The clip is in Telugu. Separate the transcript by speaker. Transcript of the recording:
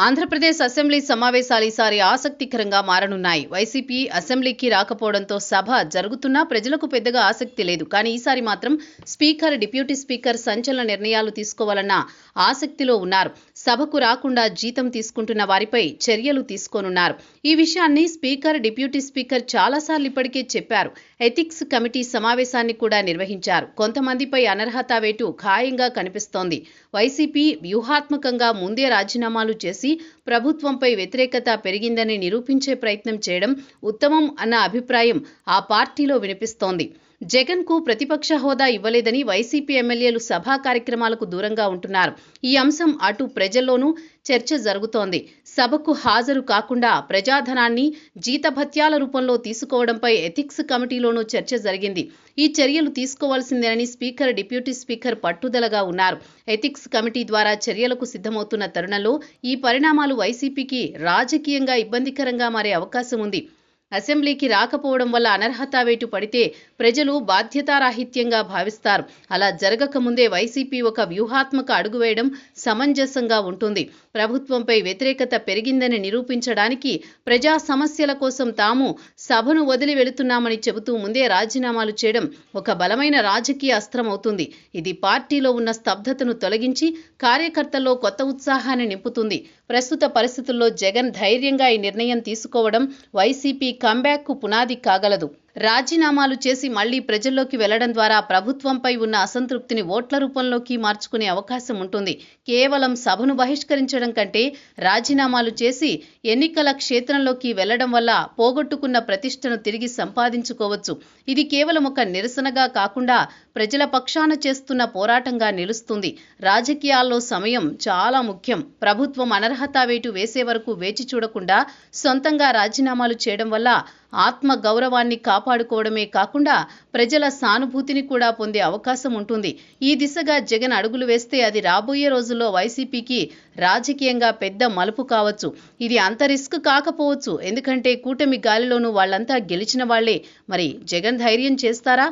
Speaker 1: ఆంధ్రప్రదేశ్ అసెంబ్లీ సమావేశాలు ఈసారి ఆసక్తికరంగా మారనున్నాయి. వైసీపీ అసెంబ్లీకి రాకపోవడంతో సభ జరుగుతున్నా ప్రజలకు పెద్దగా ఆసక్తి లేదు. కానీ ఈసారి మాత్రం స్పీకర్, డిప్యూటీ స్పీకర్ సంచలన నిర్ణయాలు తీసుకోవాలన్న ఆసక్తిలో ఉన్నారు. సభకు రాకుండా జీతం తీసుకుంటున్న వారిపై చర్యలు తీసుకోనున్నారు. ఈ విషయాన్ని స్పీకర్, డిప్యూటీ స్పీకర్ చాలాసార్లు ఇప్పటికే చెప్పారు. ఎథిక్స్ కమిటీ సమావేశాన్ని కూడా నిర్వహించారు. కొంతమందిపై అనర్హత వేటు ఖాయంగా కనిపిస్తోంది. వైసీపీ వ్యూహాత్మకంగా ముందే రాజీనామాలు చేసి ప్రభుత్వంపై వ్యతిరేకత పెరిగిందని నిరూపించే ప్రయత్నం చేయడం ఉత్తమం అన్న అభిప్రాయం ఆ పార్టీలో వినిపిస్తోంది. జగన్కు ప్రతిపక్ష హోదా ఇవ్వలేదని వైసీపీ ఎమ్మెల్యేలు సభా కార్యక్రమాలకు దూరంగా ఉంటున్నారు. ఈ అంశం అటు ప్రజల్లోనూ చర్చ జరుగుతోంది. సభకు హాజరు కాకుండా ప్రజాధనాన్ని జీతభత్యాల రూపంలో తీసుకోవడంపై ఎథిక్స్ కమిటీలోనూ చర్చ జరిగింది. ఈ చర్యలు తీసుకోవాల్సిందేనని స్పీకర్, డిప్యూటీ స్పీకర్ పట్టుదలగా ఉన్నారు. ఎథిక్స్ కమిటీ ద్వారా చర్యలకు సిద్ధమవుతున్న తరుణంలో ఈ పరిణామాలు వైసీపీకి రాజకీయంగా ఇబ్బందికరంగా మారే అవకాశం ఉంది. అసెంబ్లీకి రాకపోవడం వల్ల అనర్హత వేటు పడితే ప్రజలు బాధ్యతారాహిత్యంగా భావిస్తారు. అలా జరగకముందే వైసీపీ ఒక వ్యూహాత్మక అడుగు వేయడం సమంజసంగా ఉంటుంది. ప్రభుత్వంపై వ్యతిరేకత పెరిగిందని నిరూపించడానికి ప్రజా సమస్యల కోసం తాము సభను వదిలి వెళుతున్నామని చెబుతూ ముందే రాజీనామాలు చేయడం ఒక బలమైన రాజకీయ అస్త్రం అవుతుంది. ఇది పార్టీలో ఉన్న స్తబ్దతను తొలగించి కార్యకర్తల్లో కొత్త ఉత్సాహాన్ని నింపుతుంది. ప్రస్తుత పరిస్థితుల్లో జగన్ ధైర్యంగా ఈ నిర్ణయం తీసుకోవడం వైసీపీ కంబ్యాక్కు పునాది కాగలదు. రాజీనామాలు చేసి మళ్లీ ప్రజల్లోకి వెళ్లడం ద్వారా ప్రభుత్వంపై ఉన్న అసంతృప్తిని ఓట్ల రూపంలోకి మార్చుకునే అవకాశం ఉంటుంది. కేవలం సభను బహిష్కరించడం కంటే రాజీనామాలు చేసి ఎన్నికల క్షేత్రంలోకి వెళ్లడం వల్ల పోగొట్టుకున్న ప్రతిష్టను తిరిగి సంపాదించుకోవచ్చు. ఇది కేవలం ఒక నిరసనగా కాకుండా ప్రజల పక్షాన చేస్తున్న పోరాటంగా నిలుస్తుంది. రాజకీయాల్లో సమయం చాలా ముఖ్యం. ప్రభుత్వం అనర్హత వేటు వేసే వరకు వేచి చూడకుండా సొంతంగా రాజీనామాలు చేయడం వల్ల ఆత్మ గౌరవాన్ని కాపాడుకోవడమే కాకుండా ప్రజల సానుభూతిని కూడా పొందే అవకాశం ఉంటుంది. ఈ దిశగా జగన్ అడుగులు వేస్తే అది రాబోయే రోజుల్లో వైసీపీకి రాజకీయంగా పెద్ద మలుపు కావచ్చు. ఇది అంత రిస్క్ కాకపోవచ్చు. ఎందుకంటే కూటమి గాలిలోనూ వాళ్ళంతా గెలిచిన వాళ్లే. మరి జగన్ ధైర్యం చేస్తారా?